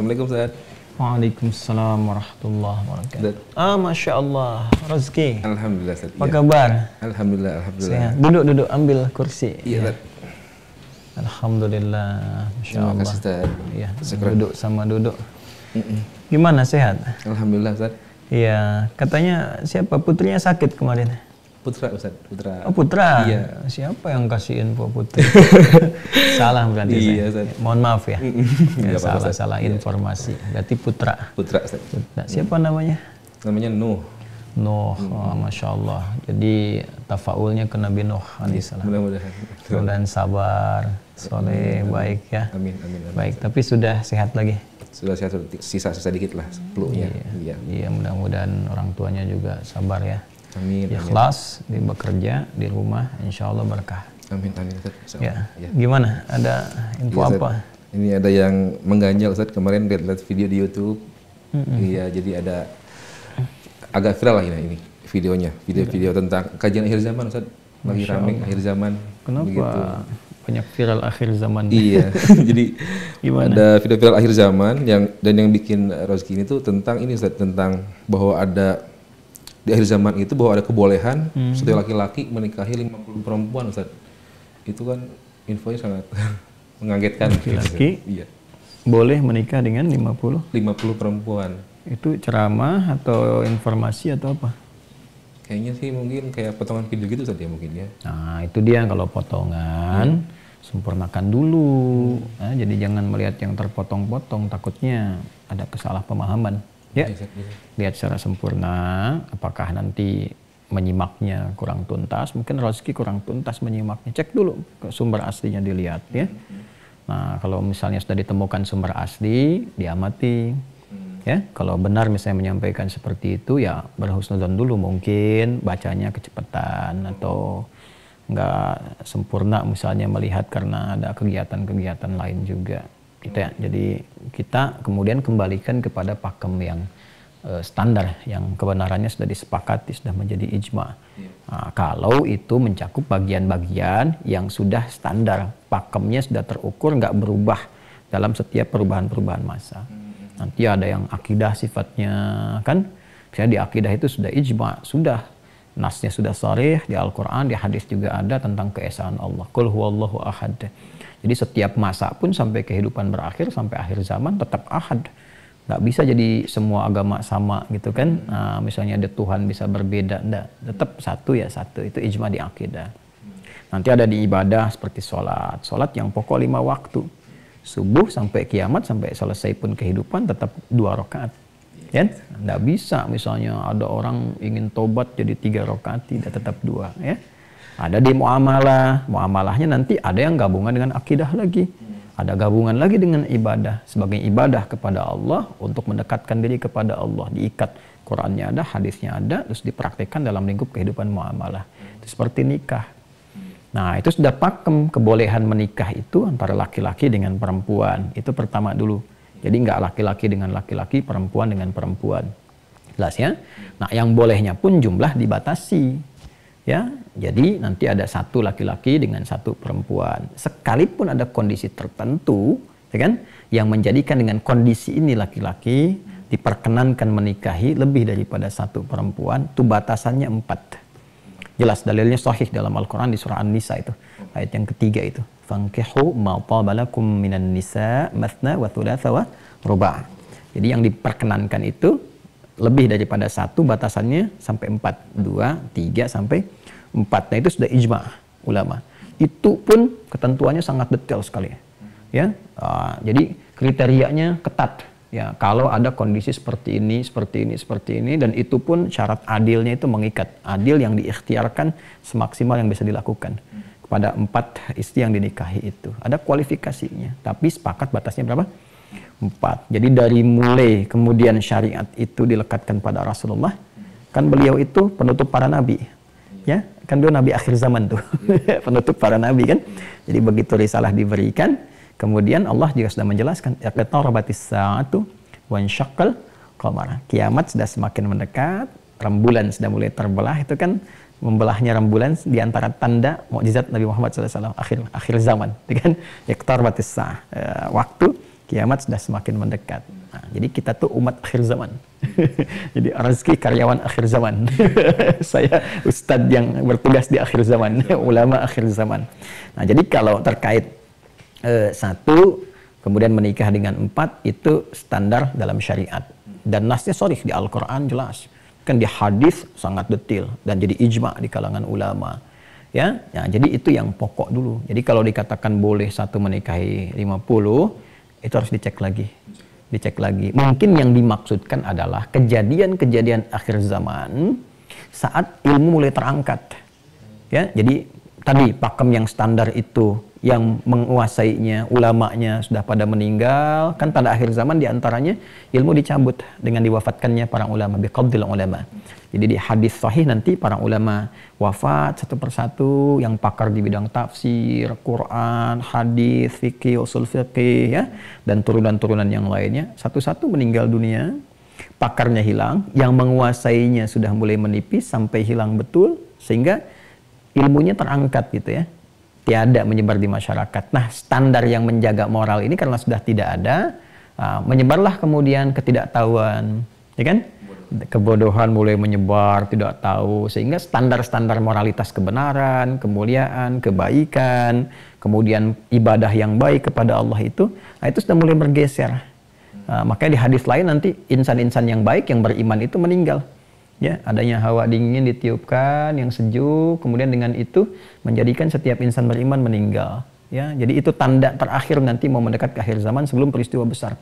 Assalamualaikum Ustaz. Waalaikumsalam warahmatullahi wabarakatuh. Masya Allah, rezeki. Alhamdulillah Ustaz. Apa kabar? Alhamdulillah. Sehat. Duduk, ambil kursi. Iya Ustaz. Alhamdulillah, Masya Allah. Terima kasih Ustaz. Iya, duduk sama duduk. Gimana, sehat? Alhamdulillah Ustaz. Iya, katanya siapa putrinya sakit kemarin? Putra Ustaz, putra. Oh, putra. Iya. Siapa yang kasih info putri? Salah berarti iya, saya. Ustaz. Mohon maaf ya. Ya salah Iya. informasi. Berarti putra. Putra Ustaz. Putra. Siapa namanya? Namanya Nuh. Nuh, Masya Allah. Jadi tafaulnya ke Nabi Nuh alaihissalam. Mudah-mudahan. Sabar, soleh, baik ya. Amin. Baik, tapi sudah sehat lagi. Sudah sehat, sisa-sisa dikit lah pelunya. Iya, mudah-mudahan orang tuanya juga sabar ya. Amin. Ikhlas, di bekerja, di rumah, insya Allah berkah. Amin. Ya. Gimana? Ada info Iya, apa? Ini ada yang mengganjal Ustaz, kemarin lihat video di YouTube. Iya, jadi ada agak viral lah ini videonya. Video tentang kajian akhir zaman Ustaz. Lagi rame akhir zaman. Kenapa begitu. banyak viral akhir zaman? Iya. Jadi ada video viral akhir zaman yang bikin Rozki ini tuh tentang ini Ustaz, tentang bahwa ada di akhir zaman itu bahwa ada kebolehan setiap laki-laki menikahi 50 perempuan Ustaz. Itu kan infonya sangat mengagetkan. Laki-laki iya. boleh menikah dengan 50 perempuan. Itu ceramah atau informasi atau apa? Kayaknya sih mungkin kayak potongan video gitu saja mungkin ya. Nah itu dia, kalau potongan sempurnakan dulu. Nah, jadi jangan melihat yang terpotong-potong, takutnya ada kesalahpemahaman. Ya, lihat secara sempurna. Apakah nanti menyimaknya kurang tuntas? Mungkin Rozki kurang tuntas menyimaknya. Cek dulu ke sumber aslinya, dilihat ya. Nah kalau misalnya sudah ditemukan sumber asli, diamati. Ya, kalau benar misalnya menyampaikan seperti itu, ya berhusnudzon dulu, mungkin bacanya kecepatan atau nggak sempurna misalnya melihat karena ada kegiatan-kegiatan lain juga gitu ya. Jadi kita kemudian kembalikan kepada pakem yang standar, yang kebenarannya sudah disepakati, sudah menjadi ijma. Nah, kalau itu mencakup bagian-bagian yang sudah standar, pakemnya sudah terukur, nggak berubah dalam setiap perubahan-perubahan masa. Nanti ada yang akidah sifatnya kan, misalnya di akidah itu sudah ijma, sudah nasnya sudah sharih di Al-Quran, di hadis juga ada tentang keesaan Allah. Qul huwallahu ahad. Jadi setiap masa pun sampai kehidupan berakhir, sampai akhir zaman tetap ahad. Nggak bisa jadi semua agama sama gitu kan. Nah, misalnya ada Tuhan bisa berbeda, enggak. Tetap satu ya satu, itu ijma di akidah. Nanti ada di ibadah seperti sholat. Sholat yang pokok 5 waktu. Subuh sampai kiamat, sampai selesai pun kehidupan tetap 2 rakaat. Ya, nggak bisa misalnya ada orang ingin tobat jadi 3 rakaat, tidak, tetap 2 ya. Ada di muamalah, muamalahnya nanti ada yang gabungan dengan akidah lagi, ada gabungan lagi dengan ibadah, sebagai ibadah kepada Allah untuk mendekatkan diri kepada Allah, diikat, Qurannya ada, hadisnya ada, terus dipraktikkan dalam lingkup kehidupan muamalah. Itu seperti nikah. Nah itu sudah pakem kebolehan menikah itu antara laki-laki dengan perempuan, itu pertama dulu. Jadi nggak laki-laki dengan laki-laki, perempuan dengan perempuan. Jelas ya? Nah yang bolehnya pun jumlah dibatasi. Ya, jadi nanti ada 1 laki-laki dengan 1 perempuan. Sekalipun ada kondisi tertentu, ya kan, yang menjadikan dengan kondisi ini laki-laki diperkenankan menikahi lebih daripada 1 perempuan, itu batasannya 4. Jelas dalilnya sahih dalam Al-Quran di surah An-Nisa itu, ayat yang ketiga itu. Fankihu ma taba lakum minan nisa mathna wa thulatha wa ruba'. Jadi yang diperkenankan itu lebih daripada 1, batasannya sampai 4, 2, 3 sampai 4. Nah itu sudah ijma ulama. Itu pun ketentuannya sangat detail sekali. Ya, jadi kriterianya ketat. Ya, kalau ada kondisi seperti ini, seperti ini, seperti ini, dan itu pun syarat adilnya itu mengikat. Adil yang diikhtiarkan semaksimal yang bisa dilakukan kepada 4 istri yang dinikahi itu. Ada kualifikasinya, tapi sepakat batasnya berapa? 4. Jadi dari mulai kemudian syariat itu dilekatkan pada Rasulullah, kan beliau itu penutup para nabi, ya kan, beliau nabi akhir zaman tuh, penutup para nabi kan. Jadi begitu risalah diberikan, kemudian Allah juga sudah menjelaskan, iqtarabatis sa'atu wansyaqqal qamar. Kiamat sudah semakin mendekat, rembulan sudah mulai terbelah. Itu kan membelahnya rembulan di antara tanda mukjizat Nabi Muhammad SAW akhir zaman, kan? Iqtarabatis sa'ah, waktu kiamat sudah semakin mendekat. Nah, jadi kita tuh umat akhir zaman. Jadi Razki karyawan akhir zaman. Saya ustadz yang bertugas di akhir zaman, ulama akhir zaman. Nah, jadi kalau terkait 1, kemudian menikah dengan 4 itu standar dalam syariat. Dan nasnya sharih di Al-Quran jelas. Kan di hadis sangat detail dan jadi ijma di kalangan ulama. Ya, jadi itu yang pokok dulu. Jadi kalau dikatakan boleh 1 menikahi 50, itu harus dicek lagi. Mungkin yang dimaksudkan adalah kejadian-kejadian akhir zaman saat ilmu mulai terangkat. Ya, jadi tadi pakem yang standar itu yang menguasainya, ulamanya sudah pada meninggal, kan pada akhir zaman diantaranya ilmu dicabut dengan diwafatkannya para ulama, biqabdil ulama. Jadi di hadis sahih nanti para ulama wafat satu persatu, yang pakar di bidang tafsir, Quran, hadis, fikih, usul fikih, ya, dan turunan-turunan yang lainnya, satu-satu meninggal dunia, pakarnya hilang, yang menguasainya sudah mulai menipis sampai hilang betul, sehingga ilmunya terangkat gitu ya. Tiada menyebar di masyarakat. Nah, standar yang menjaga moral ini karena sudah tidak ada, menyebarlah kemudian ketidaktahuan, ya kan? Kebodohan mulai menyebar, tidak tahu, sehingga standar-standar moralitas kebenaran, kemuliaan, kebaikan, kemudian ibadah yang baik kepada Allah itu sudah mulai bergeser. Makanya di hadis lain nanti insan-insan yang baik, yang beriman itu meninggal. Ya, adanya hawa dingin ditiupkan yang sejuk, kemudian dengan itu menjadikan setiap insan beriman meninggal. Ya, jadi itu tanda terakhir nanti mau mendekat ke akhir zaman sebelum peristiwa besar.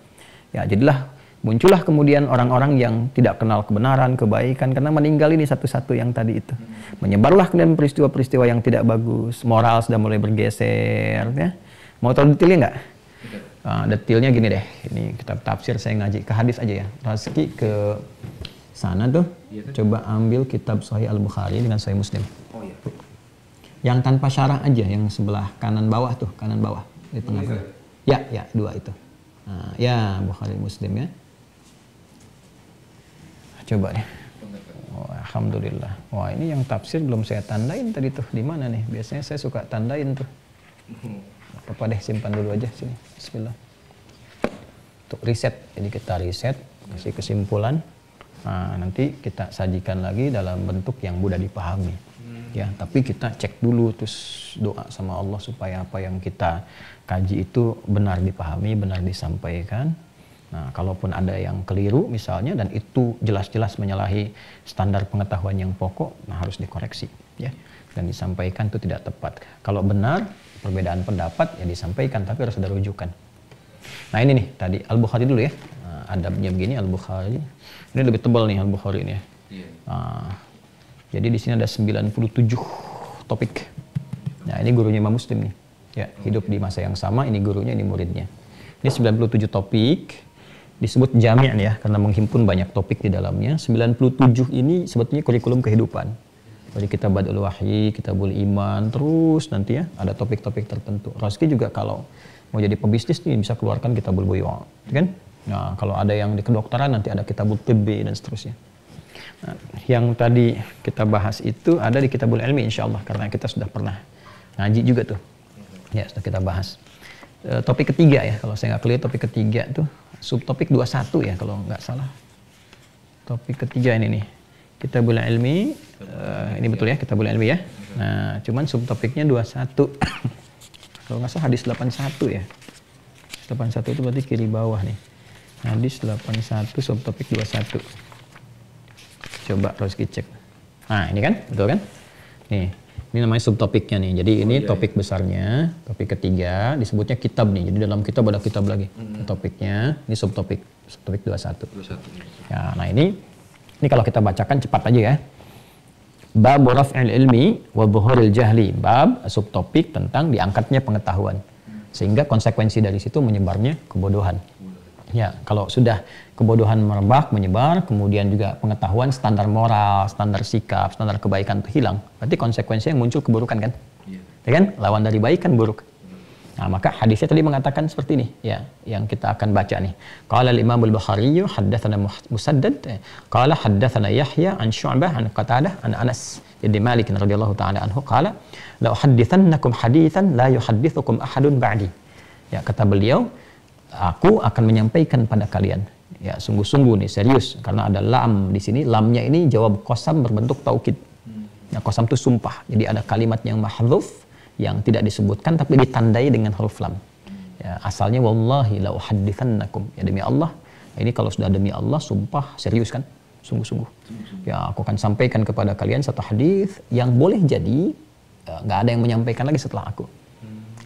Ya, jadilah muncullah kemudian orang-orang yang tidak kenal kebenaran, kebaikan karena meninggal ini satu-satu yang tadi itu. Menyebarlah kemudian peristiwa-peristiwa yang tidak bagus, moral sudah mulai bergeser. Ya. Mau tahu detailnya nggak? Detailnya gini deh. Ini kitab tafsir saya ngaji ke hadis aja ya. Razki ke sana tuh, coba ambil kitab Sahih Al-Bukhari dengan Sahih Muslim. Oh iya. Yang tanpa syarah aja, yang sebelah kanan bawah tuh, kanan bawah di tengah. Ya, 2 itu. Nah, ya Bukhari Muslim ya. Coba deh. Oh, alhamdulillah. Wah, ini yang tafsir belum saya tandain tadi tuh. Di mana nih? Biasanya saya suka tandain tuh. Apa deh, simpan dulu aja sini. Bismillah. Untuk riset. Jadi kita riset, kasih kesimpulan. Nah, nanti kita sajikan lagi dalam bentuk yang mudah dipahami. Ya, tapi kita cek dulu terus doa sama Allah supaya apa yang kita kaji itu benar dipahami, benar disampaikan. Nah, kalaupun ada yang keliru misalnya dan itu jelas-jelas menyalahi standar pengetahuan yang pokok, nah harus dikoreksi ya. Dan disampaikan itu tidak tepat. Kalau benar perbedaan pendapat ya disampaikan tapi harus ada rujukan. Nah, ini nih tadi Al-Bukhari dulu ya. Nah, adabnya begini Al-Bukhari. Ini lebih tebal nih Al-Bukhari ini ya. Jadi di sini ada 97 topik. Nah, ini gurunya Imam Muslim nih. Ya, hidup di masa yang sama, ini gurunya, ini muridnya. Ini 97 topik. Disebut jami' ya, karena menghimpun banyak topik di dalamnya. 97 ini sebetulnya kurikulum kehidupan. Dari kitab Badul Wahyi, kitabul Iman, terus nanti ya ada topik-topik tertentu. Razki juga kalau mau jadi pebisnis nih bisa keluarkan kitabul Buyu', kan? Nah, kalau ada yang di kedokteran nanti ada kitabul Tibbi dan seterusnya. Nah, yang tadi kita bahas itu ada di kitabul Ilmi insyaallah karena kita sudah pernah ngaji juga tuh. Ya, sudah kita bahas. Topik ketiga ya, kalau saya nggak clear topik ketiga tuh subtopik 21 ya kalau nggak salah. Topik ketiga ini nih. Kitabul Ilmi, ini betul ya kitabul Ilmi ya. Nah, cuman subtopiknya 21. Kalau nggak salah hadis 81 ya. 81 itu berarti kiri bawah nih. Hadis 81 subtopik 21. Coba Rozki cek. Nah, ini kan, betul kan? Nih, ini namanya subtopiknya nih. Jadi ini topik besarnya, topik ketiga, disebutnya kitab nih. Jadi dalam kitab ada kitab lagi. Topiknya, ini subtopik 21. Ya, nah ini kalau kita bacakan cepat aja ya. Bab raf'il ilmi wa dhuhuril jahli. Bab subtopik tentang diangkatnya pengetahuan. Sehingga konsekuensi dari situ menyebarnya kebodohan. Ya, kalau sudah kebodohan merebak, menyebar, kemudian juga pengetahuan, standar moral, standar sikap, standar kebaikan itu hilang. Berarti konsekuensinya yang muncul keburukan kan? Ya kan? Lawan dari baik kan buruk. Nah, maka hadisnya tadi mengatakan seperti ini, ya, yang kita akan baca nih. Qala al-Imam al-Bukhari haddatsana Musaddad, qala haddatsana Yahya an Syu'bah an Qatadah an Anas bin Malik radhiyallahu ta'ala anhu qala la uhadditsannakum haditsan la yuhaddithukum ahadun ba'di. Ya, kata beliau, Aku akan menyampaikan pada kalian. Ya, sungguh-sungguh nih, serius. Karena ada lam di sini. Lamnya ini jawab qasam berbentuk taukid. Ya, qasam itu sumpah. Jadi ada kalimat yang mahdhuf, yang tidak disebutkan, tapi ditandai dengan huruf lam. Ya, asalnya, wallahi la uhaddithannakum. Ya, demi Allah. Ini kalau sudah demi Allah, sumpah, serius kan? Sungguh-sungguh. Ya, aku akan sampaikan kepada kalian satu hadis yang boleh jadi nggak ada yang menyampaikan lagi setelah aku.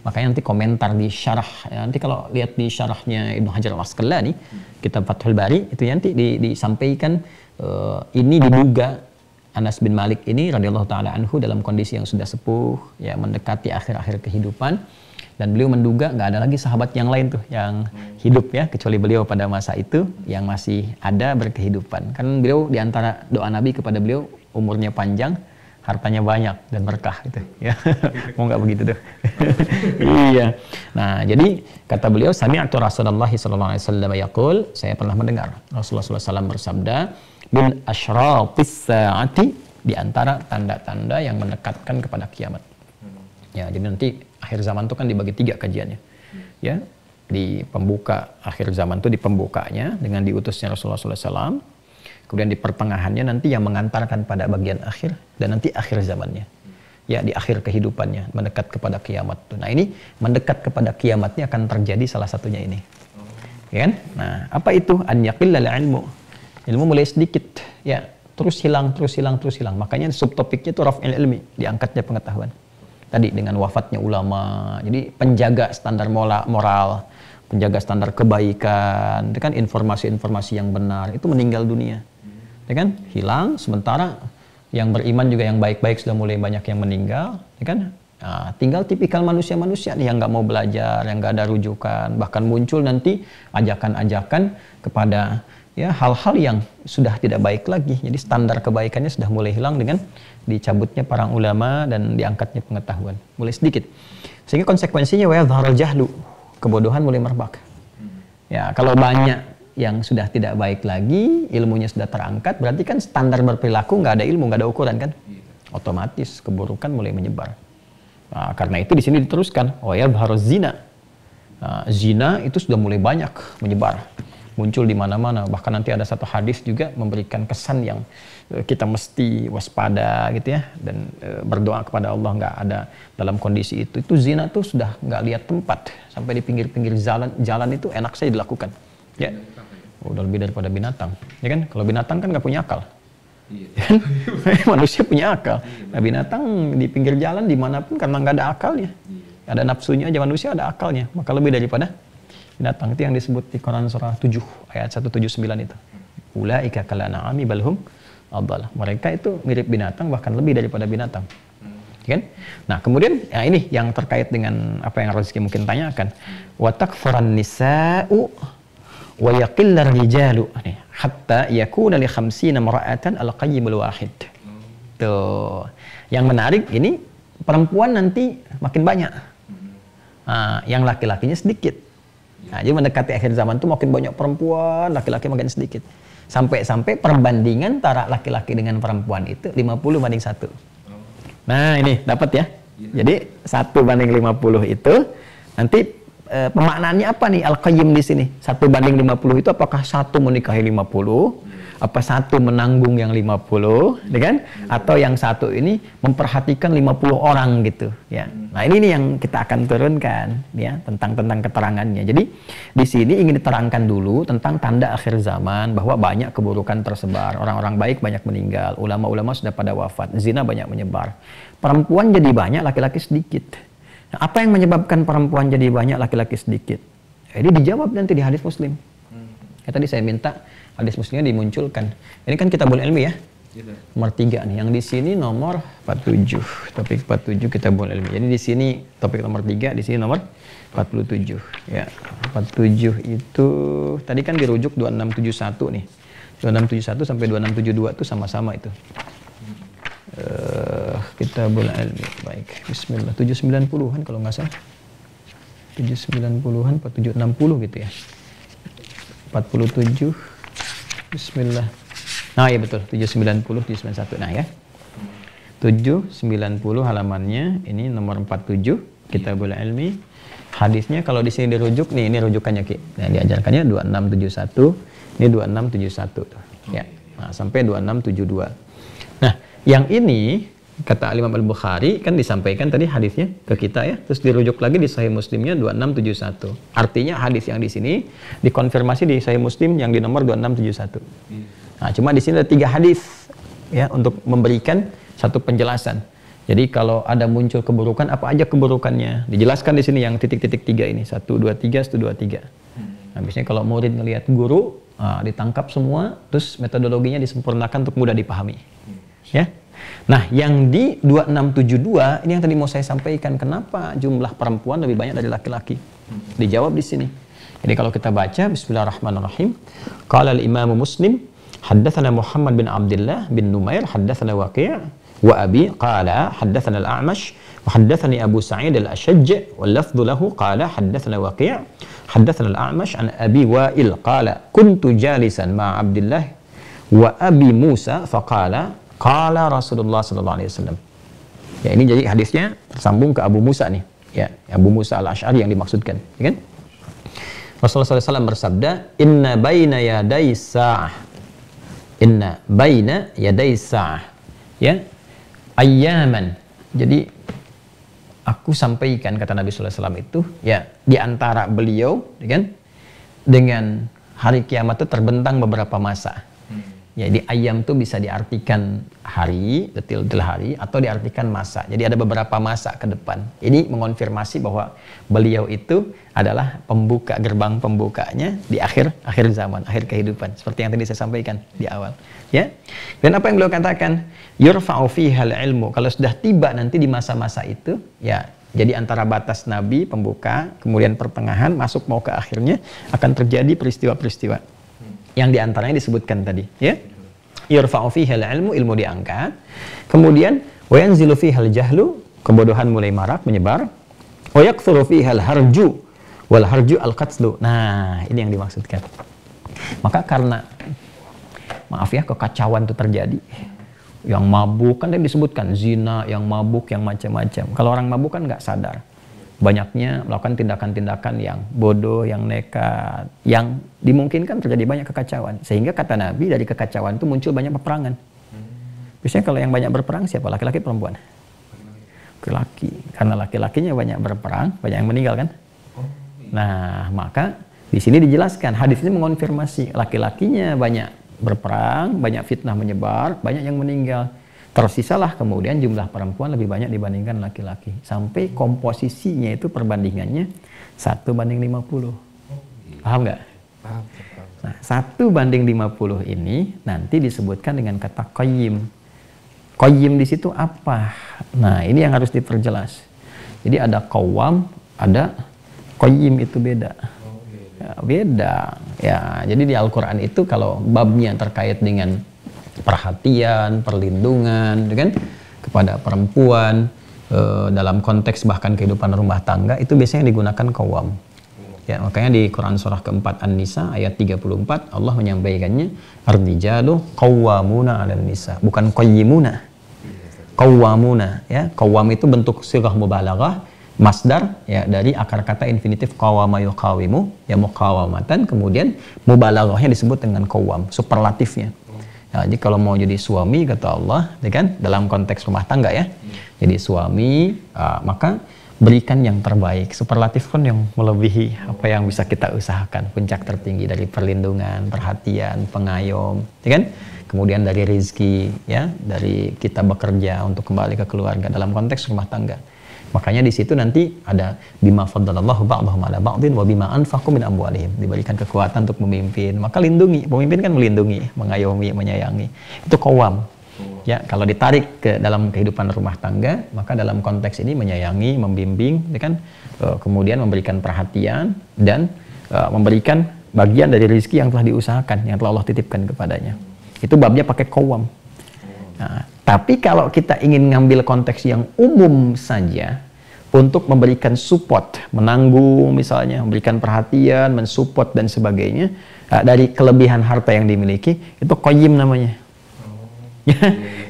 Makanya nanti komentar di syarah, nanti kalau lihat di syarahnya Ibnu Hajar Al-Asqalani, kitab Fathul Bari, itu nanti disampaikan ini diduga Anas bin Malik ini radhiyallahu taala anhu dalam kondisi yang sudah sepuh, ya mendekati akhir-akhir kehidupan, dan beliau menduga nggak ada lagi sahabat yang lain tuh yang hidup ya, kecuali beliau pada masa itu yang masih ada berkehidupan. Kan beliau diantara doa Nabi kepada beliau umurnya panjang, hartanya banyak dan berkah gitu ya. Mau nggak begitu tuh? Iya. Nah, jadi kata beliau, sami'tu Rasulullah sallallahu alaihi wasallam yaqul, saya pernah mendengar Rasulullah sallallahu alaihi wasallam bersabda, min asyratis saati, di antara tanda-tanda yang mendekatkan kepada kiamat. Ya, jadi nanti akhir zaman itu kan dibagi 3 kajiannya. Ya, di pembuka akhir zaman itu di pembukanya dengan diutusnya Rasulullah sallallahu alaihi wasallam. Kemudian di pertengahannya nanti yang mengantarkan pada bagian akhir, dan nanti akhir zamannya. Ya, di akhir kehidupannya, mendekat kepada kiamat. Nah, ini mendekat kepada kiamatnya akan terjadi salah satunya ini. Ya kan? Nah, apa itu? An yaqillal ilmu. Ilmu mulai sedikit, ya, terus hilang. Makanya subtopiknya itu raf'il ilmi, diangkatnya pengetahuan. Tadi dengan wafatnya ulama, jadi penjaga standar moral, penjaga standar kebaikan, itu kan informasi-informasi yang benar, itu meninggal dunia. Ya kan? Hilang, sementara yang beriman juga yang baik-baik sudah mulai banyak yang meninggal, ya kan? Nah, tinggal tipikal manusia-manusia nih yang nggak mau belajar, yang nggak ada rujukan, bahkan muncul nanti ajakan-ajakan kepada ya hal-hal yang sudah tidak baik lagi. Jadi standar kebaikannya sudah mulai hilang dengan dicabutnya para ulama dan diangkatnya pengetahuan. Mulai sedikit. Sehingga konsekuensinya wa yadhharul jahlu, kebodohan mulai merebak. Ya, kalau banyak yang sudah tidak baik lagi, ilmunya sudah terangkat, berarti kan standar berperilaku nggak ada ilmu, nggak ada ukuran kan? Otomatis keburukan mulai menyebar. Nah, karena itu di sini diteruskan, wa yadhharuz zina. Nah, zina itu sudah mulai banyak menyebar, muncul di mana-mana. Bahkan nanti ada satu hadis juga memberikan kesan yang kita mesti waspada gitu ya, dan berdoa kepada Allah nggak ada dalam kondisi itu. Itu zina tuh sudah nggak lihat tempat, sampai di pinggir-pinggir jalan itu enak saja dilakukan. Ya, udah lebih daripada binatang, ya kan? Kalau binatang kan nggak punya akal. Iya. Manusia punya akal. Nah, binatang di pinggir jalan dimanapun karena nggak ada akalnya. Ada nafsunya aja, manusia ada akalnya, maka lebih daripada binatang. Itu yang disebut di Quran surah 7 ayat 179 itu. Ulaika kal an'ami bal hum adall. Mereka itu mirip binatang, bahkan lebih daripada binatang. Kan? Nah, kemudian ya ini yang terkait dengan apa yang Rozki mungkin tanyakan. Wa takfuran nisa'u wa yaqillar rijalu hatta yakuna li 50 mar'atan al-qayyimul wahid. Tuh. Yang menarik ini perempuan nanti makin banyak. Nah, yang laki-lakinya sedikit. Nah, jadi mendekati akhir zaman itu makin banyak perempuan, laki-laki makin sedikit. Sampai-sampai perbandingan antara laki-laki dengan perempuan itu 50:1. Nah, ini dapat ya. Jadi 1:50 itu nanti pemaknaannya apa nih Al-Qayyim di sini? 1:50 itu apakah 1 menikahi 50? Apa 1 menanggung yang 50, ya kan? Atau yang 1 ini memperhatikan 50 orang gitu, ya. Nah, ini nih yang kita akan turunkan, ya, tentang keterangannya. Jadi di sini ingin diterangkan dulu tentang tanda akhir zaman, bahwa banyak keburukan tersebar, orang-orang baik banyak meninggal, ulama-ulama sudah pada wafat, zina banyak menyebar, perempuan jadi banyak, laki-laki sedikit. Nah, apa yang menyebabkan perempuan jadi banyak, laki-laki sedikit? Jadi dijawab nanti di hadis Muslim. Ya, tadi saya minta hadis Muslimnya dimunculkan. Ini kan Kitabul Ilmi ya. Nomor 3 nih. Yang di sini nomor 47. Topik 47 Kitabul Ilmi. Jadi di sini topik nomor 3, di sini nomor 47. Ya, 47 itu tadi kan dirujuk 2671 nih. 2671 sampai 2672 itu sama-sama itu. Kitabul Ilmi. Baik. Bismillah. 790-an kalau nggak salah. 790-an, 4760 gitu ya. 47. Bismillah. Nah, iya betul. 790, 791. Nah, ya. 790 halamannya. Ini nomor 47. Kitabul Ilmi. Hadisnya kalau di sini dirujuk nih, ini rujukannya Ki. Nah, diajarkannya 2671, ini 2671 tuh. Ya. Nah, sampai 2672. Nah, yang ini kata Imam Al-Bukhari kan disampaikan tadi hadisnya ke kita ya, terus dirujuk lagi di Sahih Muslimnya 2671. Artinya hadis yang di sini dikonfirmasi di Sahih Muslim yang di nomor 2671. Nah, cuma di sini ada 3 hadis ya untuk memberikan satu penjelasan. Jadi kalau ada muncul keburukan, apa aja keburukannya? Dijelaskan di sini yang titik-titik 3 ini, 1, 2, 3, 1, 2, 3. Nah, biasanya kalau murid ngelihat guru, ditangkap semua, terus metodologinya disempurnakan untuk mudah dipahami. Ya. Nah, yang di 2672 ini yang tadi mau saya sampaikan, kenapa jumlah perempuan lebih banyak dari laki-laki? Dijawab di sini. Jadi kalau kita baca Bismillahirrahmanirrahim, qala al-Imam Muslim, haddatsana Muhammad bin Abdullah bin Numair, haddatsana Waqi' wa abi qala haddatsana al-A'mash wa haddatsani Abu Sa'id al-Ashajj wal lafdhu lahu qala haddatsana Waqi' haddatsana al-A'mash an Abi Wa'il qala kuntu jalisan ma Abdullah wa Abi Musa faqala qala Rasulullah sallallahu alaihi wasallam. Ya, ini jadi hadisnya tersambung ke Abu Musa nih. Ya, Abu Musa al-Asy'ari yang dimaksudkan, ya kan? Rasulullah SAW bersabda, inna baina yaday sa'ah. Inna baina yaday sa'ah. Ya, ayyaman. Jadi aku sampaikan kata Nabi SAW itu, ya, di antara beliau, ya kan, dengan hari kiamat itu terbentang beberapa masa. Jadi ayam itu bisa diartikan hari, detil-detil hari, atau diartikan masa. Jadi ada beberapa masa ke depan. Ini mengonfirmasi bahwa beliau itu adalah pembuka, gerbang pembukanya di akhir zaman, akhir kehidupan. Seperti yang tadi saya sampaikan di awal. Ya. Dan apa yang beliau katakan? Yurfa'u fihal ilmu. Kalau sudah tiba nanti di masa-masa itu, ya, jadi antara batas Nabi, pembuka, kemudian pertengahan, masuk mau ke akhirnya, akan terjadi peristiwa-peristiwa yang diantaranya disebutkan tadi, ya. Yurfa'u fihal ilmu, ilmu diangkat. Kemudian wa yanzilu fihal jahlu, kebodohan mulai marak menyebar. Wa yakthuru fihal harju, wal harju al qatlu. Nah, ini yang dimaksudkan. Maka karena maaf ya, kekacauan itu terjadi. Yang mabuk kan tadi disebutkan zina, yang mabuk, yang macam-macam. Kalau orang mabuk kan nggak sadar. Banyaknya melakukan tindakan-tindakan yang bodoh, yang nekat, yang dimungkinkan terjadi banyak kekacauan. Sehingga kata Nabi, dari kekacauan itu muncul banyak peperangan. Biasanya kalau yang banyak berperang siapa? Laki-laki, perempuan? Laki-laki. Karena laki-lakinya banyak berperang, banyak yang meninggal kan? Nah, maka di sini dijelaskan, hadis ini mengonfirmasi laki-lakinya banyak berperang, banyak fitnah menyebar, banyak yang meninggal. Tersisalah kemudian jumlah perempuan lebih banyak dibandingkan laki-laki. Sampai komposisinya itu perbandingannya 1:50. Paham nggak? Paham. Nah, 1:50 ini nanti disebutkan dengan kata qayyim. Qayyim di situ apa? Nah, ini yang harus diperjelas. Jadi ada qawwam, ada qayyim, itu beda. Ya, beda. Ya, jadi di Al-Quran itu kalau babnya terkait dengan perhatian, perlindungan, kan, kepada perempuan dalam konteks bahkan kehidupan rumah tangga itu biasanya digunakan qawwam. Ya, makanya di Quran surah keempat An-Nisa ayat 34 Allah menyampaikannya ar-rijalu qawwamuna 'alan nisa, bukan qayyimuna. Qawwamuna, ya. Qawwam itu bentuk sighah mubalaghah, masdar, ya, dari akar kata infinitif qawwama yuqawimu, ya, muqawamatan, kemudian mubalaghahnya disebut dengan qawwam, superlatifnya. Nah, jadi kalau mau jadi suami kata Allah, ya kan, dalam konteks rumah tangga ya, jadi suami, maka berikan yang terbaik. Superlatif kan yang melebihi apa yang bisa kita usahakan, puncak tertinggi dari perlindungan, perhatian, pengayom, ya kan, kemudian dari rezeki, ya, dari kita bekerja untuk kembali ke keluarga dalam konteks rumah tangga. Makanya di situ nanti ada bima faddalallahu ba'dahum 'ala ba'din wa bima anfaqu min amwalihim, diberikan kekuatan untuk memimpin, maka lindungi. Pemimpin kan melindungi, mengayomi, menyayangi. Itu qawwam. Ya, kalau ditarik ke dalam kehidupan rumah tangga, maka dalam konteks ini menyayangi, membimbing, ya kan, kemudian memberikan perhatian dan memberikan bagian dari rezeki yang telah diusahakan, yang telah Allah titipkan kepadanya. Itu babnya pakai qawwam. Nah, tapi kalau kita ingin ngambil konteks yang umum saja untuk memberikan support, menanggung misalnya, memberikan perhatian, mensupport dan sebagainya dari kelebihan harta yang dimiliki, itu qayyim namanya.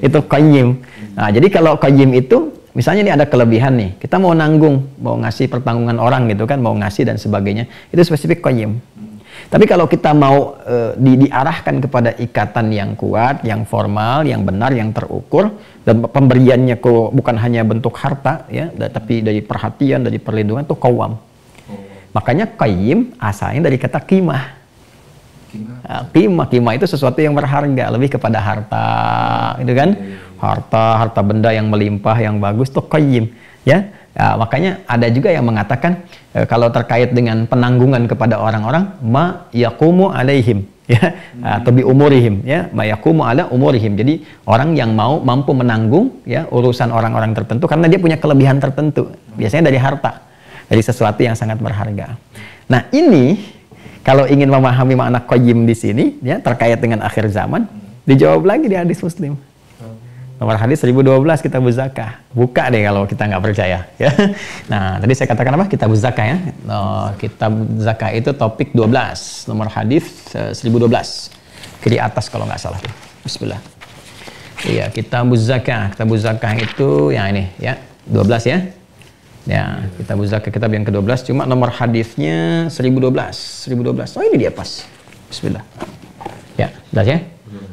Itu qayyim. Nah, jadi kalau qayyim itu misalnya ini ada kelebihan nih, kita mau nanggung, mau ngasih pertanggungan orang gitu kan, mau ngasih dan sebagainya, itu spesifik qayyim. Tapi kalau kita mau diarahkan kepada ikatan yang kuat, yang formal, yang benar, yang terukur, dan pemberiannya bukan hanya bentuk harta, ya, tapi dari perhatian, dari perlindungan, itu qawwam. Makanya qayyim asalnya dari kata qimah. Qimah itu sesuatu yang berharga, lebih kepada harta, gitu kan? Harta benda yang melimpah, yang bagus, itu qayyim, ya. Makanya ada juga yang mengatakan kalau terkait dengan penanggungan kepada orang-orang, ma yaqumu alaihim, ya, atau bi umurihim, ya, ma yaqumu ala umurihim. Jadi orang yang mampu menanggung, ya, urusan orang-orang tertentu karena dia punya kelebihan tertentu, biasanya dari harta, dari sesuatu yang sangat berharga. Nah, ini kalau ingin memahami makna qayyim di sini, ya, terkait dengan akhir zaman, dijawab lagi di hadis Muslim. Nomor hadis 1012 Kitabuz Zakah. Buka deh kalau kita nggak percaya, ya. Nah, tadi saya katakan apa? Kitabuz Zakah, ya. Kitabuz Zakah itu topik 12, nomor hadis 1012. Kiri atas kalau nggak salah. Bismillah. Iya, Kitabuz Zakah. Kitabuz Zakah itu yang ini, ya. 12, ya. Ya, Kitabuz Zakah kitab yang ke-12, cuma nomor hadisnya 1012. Oh, ini dia pas. Bismillah. Ya, jelas ya?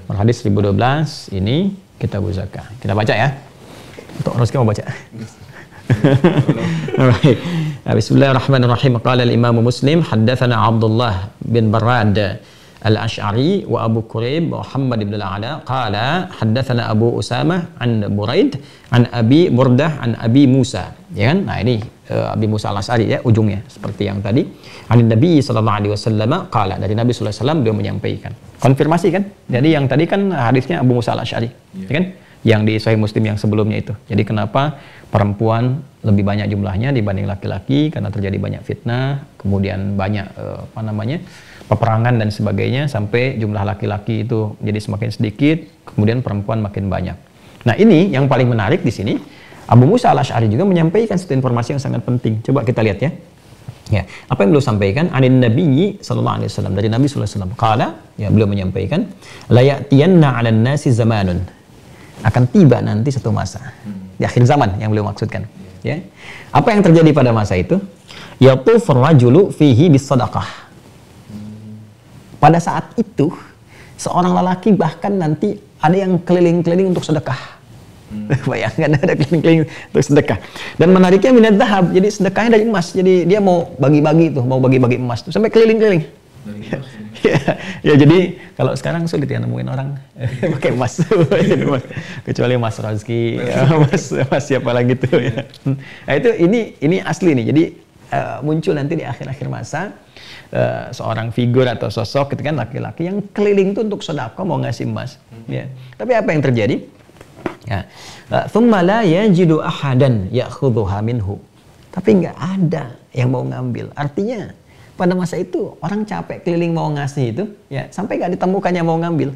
Nomor hadis 1012 ini Kitabuz Zakah. Kita baca, ya. Untuk Roski mau baca. Alright. Bismillahirrahmanirrahim. Qala al-Imam Muslim haddatsana Abdullah bin Barrad al-Ash'ari wa Abu Quraib Muhammad ibn al-Ala qala haddatsana Abu Usamah an Buraid an Abi Burdah an Abi Musa, ya kan? Nah, ini Abi Musa al-Ash'ari, ya, ujungnya seperti yang tadi. An Nabi sallallahu alaihi wasallam qala, dari Nabi sallallahu alaihi wasallam beliau menyampaikan. Konfirmasi kan? Jadi yang tadi kan hadisnya Abu Musa al-Ash'ari, ya kan? Yang di Sahih Muslim yang sebelumnya itu. Jadi kenapa perempuan lebih banyak jumlahnya dibanding laki-laki? Karena terjadi banyak fitnah, kemudian banyak peperangan dan sebagainya, sampai jumlah laki-laki itu jadi semakin sedikit, kemudian perempuan makin banyak. Nah, ini yang paling menarik di sini, Abu Musa al-Ash'ari juga menyampaikan satu informasi yang sangat penting. Coba kita lihat, ya. Ya, apa yang beliau sampaikan? Anin Nabi sallallahu alaihi wasallam, dari Nabi sallallahu alaihi wasallam. Qala, ya, beliau menyampaikan, la ya'tiyanna 'alan nasi zamanun. Akan tiba nanti satu masa di akhir zaman yang beliau maksudkan, ya. Apa yang terjadi pada masa itu? Yatufur rajulu fihi bis-shadaqah. Pada saat itu, seorang lelaki bahkan nanti ada yang keliling-keliling untuk sedekah. Bayangkan, ada keliling-keliling untuk sedekah. Dan menariknya minat zahab, jadi sedekahnya dari emas. Jadi dia mau bagi-bagi tuh, mau bagi-bagi emas tuh, sampai keliling-keliling. Ya, jadi kalau sekarang sulit ya nemuin orang pakai emas. Kecuali Mas Rozki, Mas siapa lagi tuh, ya. Nah, itu ini asli nih. Jadi muncul nanti di akhir-akhir masa seorang figur atau sosok gitu kan, laki-laki yang keliling tuh untuk sedekah, mau ngasih emas, ya. Tapi apa yang terjadi? Ya, thumma la yajidu ahadan ya'khudhuha minhu. Tapi nggak ada yang mau ngambil. Artinya pada masa itu orang capek keliling mau ngasih itu, ya, sampai nggak ditemukan yang mau ngambil.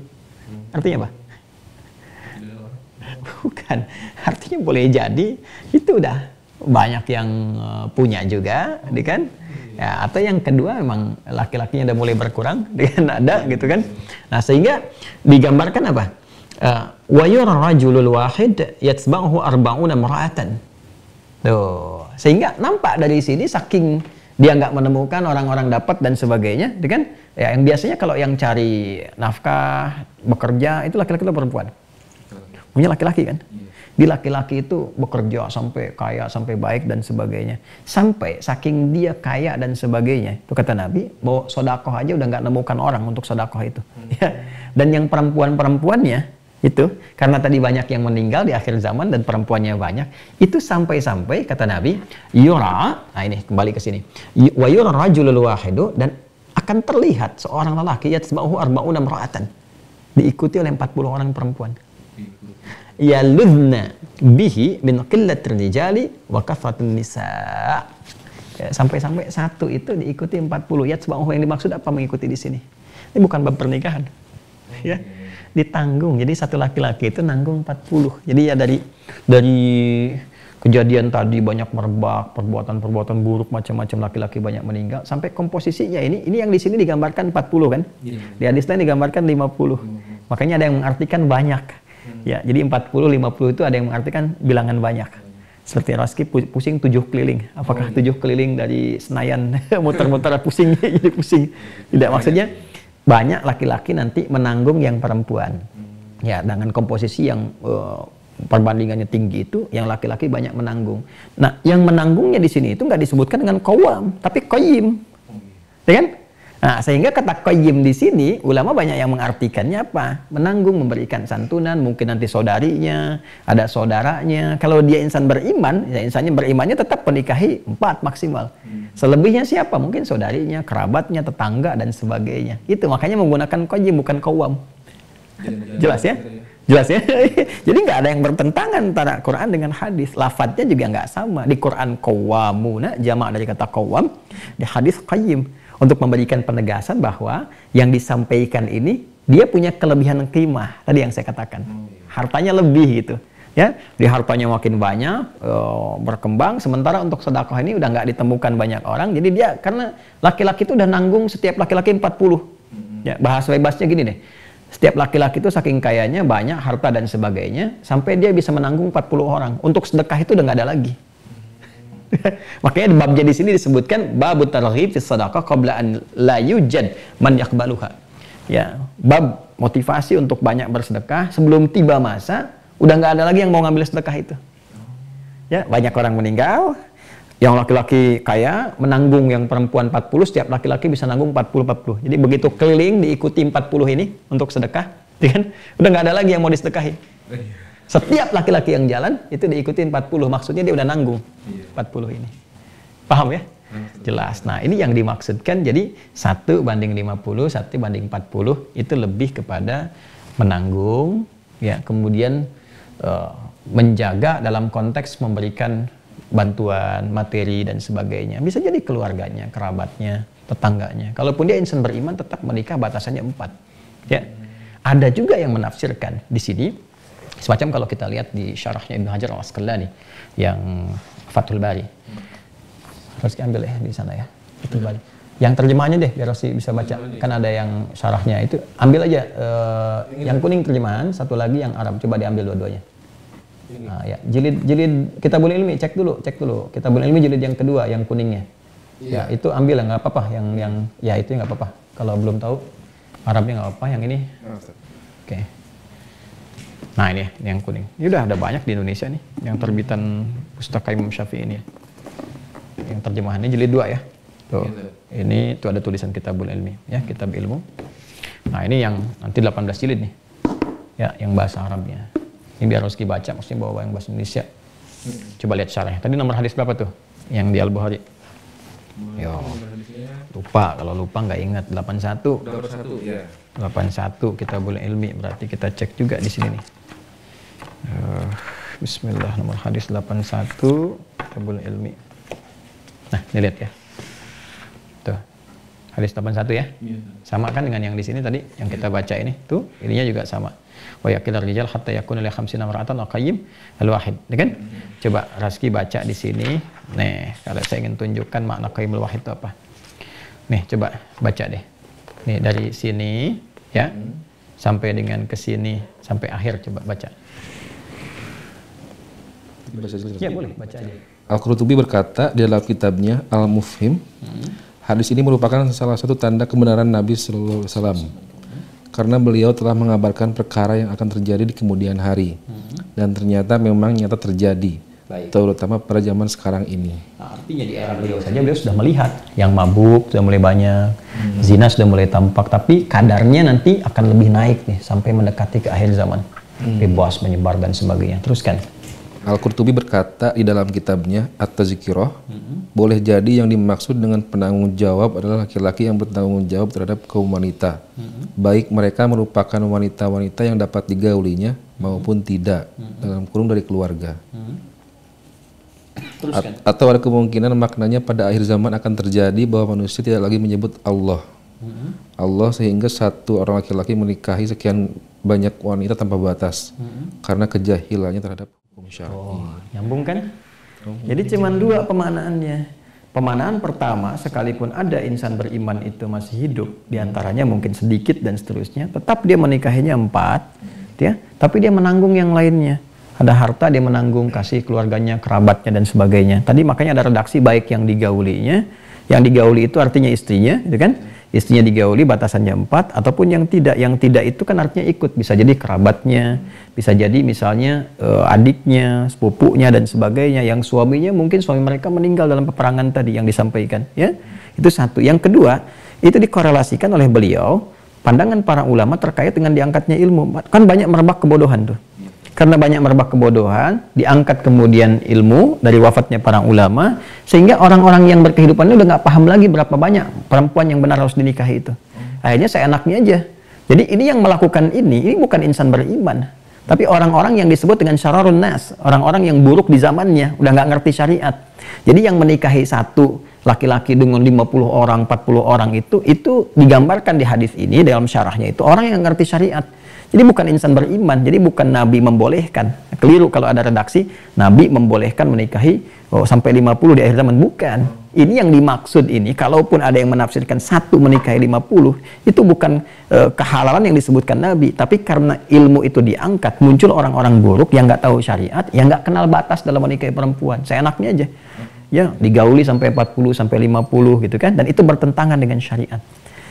Artinya apa? Bukan. Artinya boleh jadi itu udah banyak yang punya juga, kan? Ya, atau yang kedua memang laki-lakinya udah mulai berkurang, dengan ada gitu kan. Nah, sehingga digambarkan apa? Wa yura rajulul wahid yatsba'uhu arba'una mar'atan. Tuh, sehingga nampak dari sini saking dia nggak menemukan, orang-orang dapat dan sebagainya, kan? Ya, yang biasanya kalau yang cari nafkah, bekerja itu laki-laki atau perempuan? Punya laki-laki kan? Di laki-laki itu bekerja sampai kaya, sampai baik dan sebagainya. Sampai saking dia kaya dan sebagainya, itu kata Nabi, bahwa sodakoh aja udah nggak nemukan orang untuk sodakoh itu. Ya. Dan yang perempuan-perempuannya itu, karena tadi banyak yang meninggal di akhir zaman dan perempuannya banyak, itu sampai-sampai kata Nabi, yura, nah ini kembali ke sini, wa yura rajulul wahidu, dan akan terlihat seorang lelaki yatsba'uhu arba'una mar'atan, diikuti oleh 40 orang perempuan. Yaludna bihi min qillatir rijali wa kathratun nisa. Ya, sampai-sampai satu itu diikuti 40. Yatsba'uhu yang dimaksud apa mengikuti di sini? Ini bukan bab pernikahan. Ya. Ditanggung. Jadi satu laki-laki itu nanggung 40. Jadi ya dari kejadian tadi banyak merebak, perbuatan-perbuatan buruk macam-macam, laki-laki banyak meninggal, sampai komposisinya ini yang di sini digambarkan 40 kan? Di hadis lain digambarkan 50. Makanya ada yang mengartikan banyak. Ya, jadi 40, 50 itu ada yang mengartikan bilangan banyak. Seperti Raski pusing 7 keliling. Apakah 7 keliling dari Senayan muter-muter pusing jadi pusing? Tidak, maksudnya banyak laki-laki nanti menanggung yang perempuan. Ya, dengan komposisi yang perbandingannya tinggi itu, yang laki-laki banyak menanggung. Nah, yang menanggungnya di sini itu nggak disebutkan dengan qawwam, tapi qayyim. Ya kan? Nah, sehingga kata qayyim di sini ulama banyak yang mengartikannya apa? Menanggung, memberikan santunan, mungkin nanti saudarinya, ada saudaranya. Kalau dia insan beriman, ya insannya berimannya tetap menikahi 4 maksimal. Selebihnya siapa? Mungkin saudarinya, kerabatnya, tetangga dan sebagainya. Itu makanya menggunakan qayyim bukan qawwam. Jelas ya? Jelas ya? Jadi nggak ada yang bertentangan antara Quran dengan hadis. Lafadznya juga nggak sama. Di Quran qawwamuna, jamak dari kata qawwam. Di hadis qayyim. Untuk memberikan penegasan bahwa yang disampaikan ini dia punya kelebihan qimah. Tadi yang saya katakan. Hartanya lebih gitu. Ya, di hartanya makin banyak, berkembang. Sementara untuk sedekah ini udah nggak ditemukan banyak orang. Jadi dia, karena laki-laki itu udah nanggung setiap laki-laki 40. Ya, bahasa bebasnya gini deh. Setiap laki-laki itu saking kayanya, banyak harta dan sebagainya, sampai dia bisa menanggung 40 orang. Untuk sedekah itu udah nggak ada lagi. Makanya babnya di sini disebutkan babut targhib fi shadaqah qabla an la yujad man yaqbaluha. Ya, bab motivasi untuk banyak bersedekah sebelum tiba masa udah nggak ada lagi yang mau ngambil sedekah itu. Ya, banyak orang meninggal, yang laki-laki kaya menanggung yang perempuan 40, setiap laki-laki bisa nanggung 40. Jadi begitu keliling diikuti 40 ini untuk sedekah, kan? Udah nggak ada lagi yang mau disedekahi. Setiap laki-laki yang jalan itu diikuti 40, maksudnya dia udah nanggung 40 ini. Paham ya? Jelas. Nah, ini yang dimaksudkan, jadi 1 banding 50, 1 banding 40 itu lebih kepada menanggung, ya, kemudian menjaga dalam konteks memberikan bantuan, materi dan sebagainya. Bisa jadi keluarganya, kerabatnya, tetangganya. Kalaupun dia insan beriman tetap menikah batasannya 4. Ya. Ada juga yang menafsirkan di sini, semacam kalau kita lihat di syarahnya Ibnu Hajar Al-Asqalani yang Fathul Bari. Harus diambil ya di sana ya. Fathul Bari. Yang terjemahannya deh biar Rosi bisa baca. Kan ada yang syarahnya itu. Ambil aja yang kuning terjemahan, satu lagi yang Arab. Coba diambil dua-duanya. Nah, ya, jilid Kitabul Ilmi, cek dulu. Kitabul Ilmi jilid yang kedua, yang kuningnya. Ya, itu ambil nggak apa-apa, yang ya itu nggak apa-apa. Kalau belum tahu Arabnya nggak apa-apa, yang ini. Oke. Nah, ini yang kuning. Ini udah ada banyak di Indonesia nih, yang terbitan Pustaka Imam Syafi'i ini. Yang terjemahannya jilid 2 ya. Tuh. Ini tuh ada tulisan Kitabul Ilmi, ya, kitab ilmu. Nah, ini yang nanti 18 jilid nih. Ya, yang bahasa Arabnya. Ini biar Roski baca, maksudnya bawa yang bahasa Indonesia. Coba lihat syarahnya. Tadi nomor hadis berapa tuh? Yang di Al-Bukhari. Yo, lupa, kalau lupa nggak ingat. 81. 81 ya. 81 Kitabul Ilmi, berarti kita cek juga di sini nih. Bismillah, nomor hadis 81 Kitabul Ilmi. Nah, ini lihat ya. Tuh. Hadis 81 ya. Sama kan dengan yang di sini tadi yang kita baca ini. Tuh, ininya juga sama. Wa yaqilar rijal hatta yakuna li 50 mar'atan wa qayyim al-wahid. Ya kan? Coba Raski baca di sini. Nih, kalau saya ingin tunjukkan makna qayyimul wahid itu apa. Nih, coba baca deh. Nih, dari sini ya. Sampai dengan ke sini, sampai akhir, coba baca. Ya, boleh baca aja. Al-Qurtubi berkata di dalam kitabnya Al-Mufhim, hadis ini merupakan salah satu tanda kebenaran Nabi Sallallahu Alaihi Wasallam. Karena beliau telah mengabarkan perkara yang akan terjadi di kemudian hari. Dan ternyata memang nyata terjadi. Baik. Terutama pada zaman sekarang ini. Nah, artinya di era beliau saja beliau sudah melihat yang mabuk sudah mulai banyak, zina sudah mulai tampak, tapi kadarnya nanti akan lebih naik nih sampai mendekati ke akhir zaman. Bebas menyebar dan sebagainya. Teruskan. Al-Qurtubi berkata di dalam kitabnya At-Tazkirah, boleh jadi yang dimaksud dengan penanggung jawab adalah laki-laki yang bertanggung jawab terhadap kaum wanita. Baik mereka merupakan wanita-wanita yang dapat digaulinya maupun tidak, dalam kurung dari keluarga. Atau ada kemungkinan maknanya pada akhir zaman akan terjadi bahwa manusia tidak lagi menyebut Allah. Allah sehingga satu orang laki-laki menikahi sekian banyak wanita tanpa batas karena kejahilannya terhadap hukum syar'i. Nyambung kan? Jadi cuma 2 pemaknaannya. Pemaknaan pertama, sekalipun ada insan beriman itu masih hidup, diantaranya mungkin sedikit dan seterusnya, tetap dia menikahinya 4, ya, tapi dia menanggung yang lainnya. Ada harta dia menanggung, kasih keluarganya, kerabatnya dan sebagainya. Tadi makanya ada redaksi baik yang digaulinya, yang digauli itu artinya istrinya, gitu kan? Istrinya digauli batasannya 4, ataupun yang tidak itu kan artinya ikut, bisa jadi kerabatnya, bisa jadi misalnya adiknya, sepupunya dan sebagainya, yang suaminya mungkin suami mereka meninggal dalam peperangan tadi yang disampaikan, ya. Itu satu. Yang kedua, itu dikorelasikan oleh beliau pandangan para ulama terkait dengan diangkatnya ilmu. Kan banyak merebak kebodohan tuh. Karena banyak merebak kebodohan, diangkat kemudian ilmu dari wafatnya para ulama, sehingga orang-orang yang berkehidupan itu udah nggak paham lagi berapa banyak perempuan yang benar harus dinikahi itu. Akhirnya seenaknya aja. Jadi ini yang melakukan ini bukan insan beriman, tapi orang-orang yang disebut dengan syararun nas, orang-orang yang buruk di zamannya, udah nggak ngerti syariat. Jadi yang menikahi satu laki-laki dengan 50 orang, 40 orang itu digambarkan di hadis ini dalam syarahnya itu orang yang ngerti syariat. Jadi bukan insan beriman, jadi bukan Nabi membolehkan. Keliru kalau ada redaksi, Nabi membolehkan menikahi sampai 50 di akhir zaman. Bukan. Ini yang dimaksud ini, kalaupun ada yang menafsirkan satu menikahi 50, itu bukan kehalalan yang disebutkan Nabi. Tapi karena ilmu itu diangkat, muncul orang-orang buruk yang nggak tahu syariat, yang nggak kenal batas dalam menikahi perempuan. Seenaknya aja. Ya, digauli sampai 40, sampai 50 gitu kan. Dan itu bertentangan dengan syariat.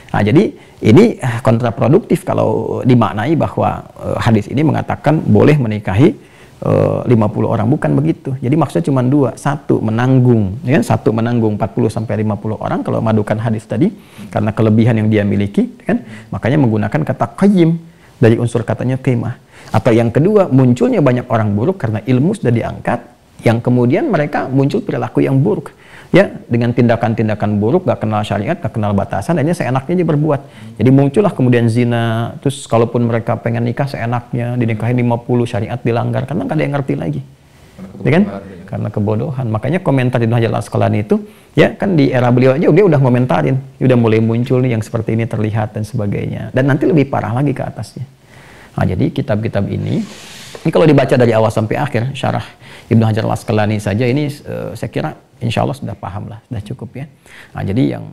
Nah, jadi ini kontraproduktif kalau dimaknai bahwa hadis ini mengatakan boleh menikahi 50 orang, bukan begitu. Jadi maksudnya cuma dua, satu menanggung, ya, satu menanggung 40 sampai 50 orang kalau madukan hadis tadi karena kelebihan yang dia miliki, kan? Makanya menggunakan kata qayyim dari unsur katanya qimah. Atau yang kedua, munculnya banyak orang buruk karena ilmu sudah diangkat, yang kemudian mereka muncul perilaku yang buruk. Ya, dengan tindakan-tindakan buruk, gak kenal syariat, gak kenal batasan, akhirnya seenaknya aja berbuat. Jadi muncullah kemudian zina, terus kalaupun mereka pengen nikah seenaknya, dinikahin 50, syariat dilanggar, karena gak ada yang ngerti lagi. Ya kan? Karena kebodohan. Makanya komentar Ibnu Hajar Al-Asqalani itu, ya kan di era beliau aja dia udah komentarin, udah mulai muncul nih yang seperti ini terlihat dan sebagainya. Dan nanti lebih parah lagi ke atasnya. Nah, jadi kitab-kitab ini kalau dibaca dari awal sampai akhir, syarah Ibnu Hajar Al-Asqalani saja ini saya kira insya Allah sudah paham lah, sudah cukup ya. Nah, jadi yang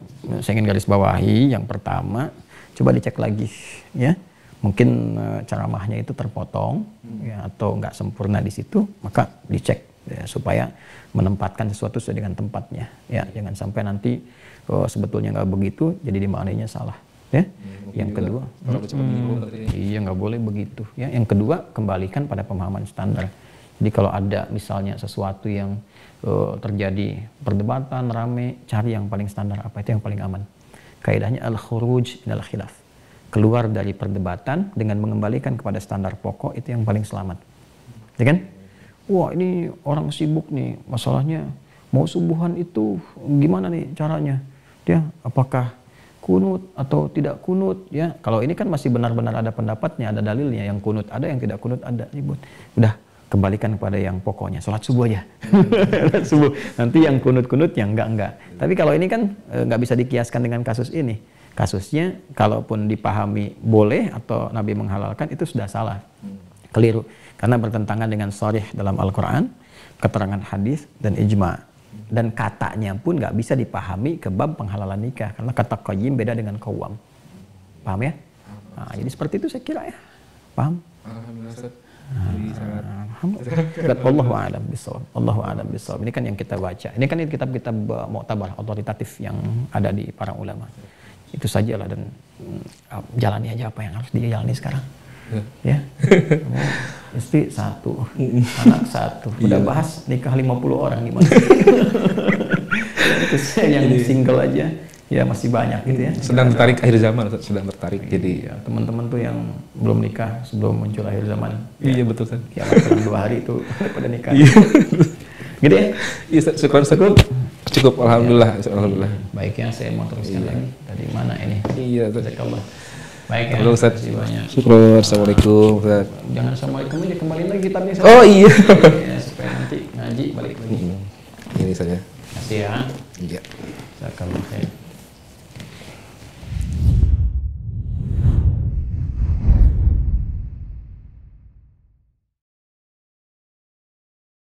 saya ingin garis bawahi, yang pertama, coba dicek lagi ya. Mungkin ceramahnya itu terpotong ya, atau nggak sempurna di situ, maka dicek ya, supaya menempatkan sesuatu sesuai dengan tempatnya. Ya, jangan sampai nanti sebetulnya nggak begitu, jadi dimaknainya salah. Ya. Yang kedua, iya nggak boleh begitu. Ya. Yang kedua, kembalikan pada pemahaman standar. Jadi kalau ada misalnya sesuatu yang terjadi perdebatan rame, cari yang paling standar, apa itu yang paling aman. Kaidahnya al-khuruj minal khilaf, keluar dari perdebatan dengan mengembalikan kepada standar pokok, itu yang paling selamat. Ya kan? Wah, ini orang sibuk nih, masalahnya mau subuhan itu gimana nih caranya? Dia apakah kunut atau tidak kunut ya? Kalau ini kan masih benar-benar ada pendapatnya, ada dalilnya, yang kunut ada, yang tidak kunut ada. Ribut. Udah, kembalikan kepada yang pokoknya, sholat subuh aja. Sholat subuh. Nanti yang kunut-kunut yang enggak. Tapi kalau ini kan nggak bisa dikiaskan dengan kasus ini. Kasusnya kalaupun dipahami boleh atau Nabi menghalalkan, itu sudah salah. Keliru. Karena bertentangan dengan sharih dalam Al-Quran, keterangan hadis dan ijma'. Dan katanya pun nggak bisa dipahami ke bab penghalalan nikah. Karena kata qayyim beda dengan qawwam. Paham ya? Nah, jadi seperti itu saya kira ya. Paham? Alhamdulillah. Allahu a'lam bishawab. Allahu a'lam bishawab. Ini kan yang kita baca. Ini kan kitab-kitab mu'tabar otoritatif yang ada di para ulama. Itu sajalah, dan jalani aja apa yang harus dijalani sekarang. Ya. Istri satu, anak satu. Udah bahas nikah 50 orang gimana? Itu saya yang single aja. Ya masih banyak gitu ya. Sedang tertarik akhir zaman, sedang tertarik. Jadi ya, teman-teman tuh yang belum nikah sebelum muncul akhir zaman. Iya ya, betul kan. Ya dalam 2 hari itu pada nikah. Iya. Gitu ya. Iya, cukup. Alhamdulillah. Ya. Alhamdulillah. Baik ya, saya mau teruskan lagi. Dari mana ini? Iya. Jazakallah. Baik ya. Halo Ustaz. Syukur. Assalamualaikum Ustaz. Jangan assalamualaikum aja, kembali lagi kitabnya. Oh iya. Ya, supaya nanti ngaji balik lagi. Ini saja. Kasih ya. Iya. Jazakallah khair.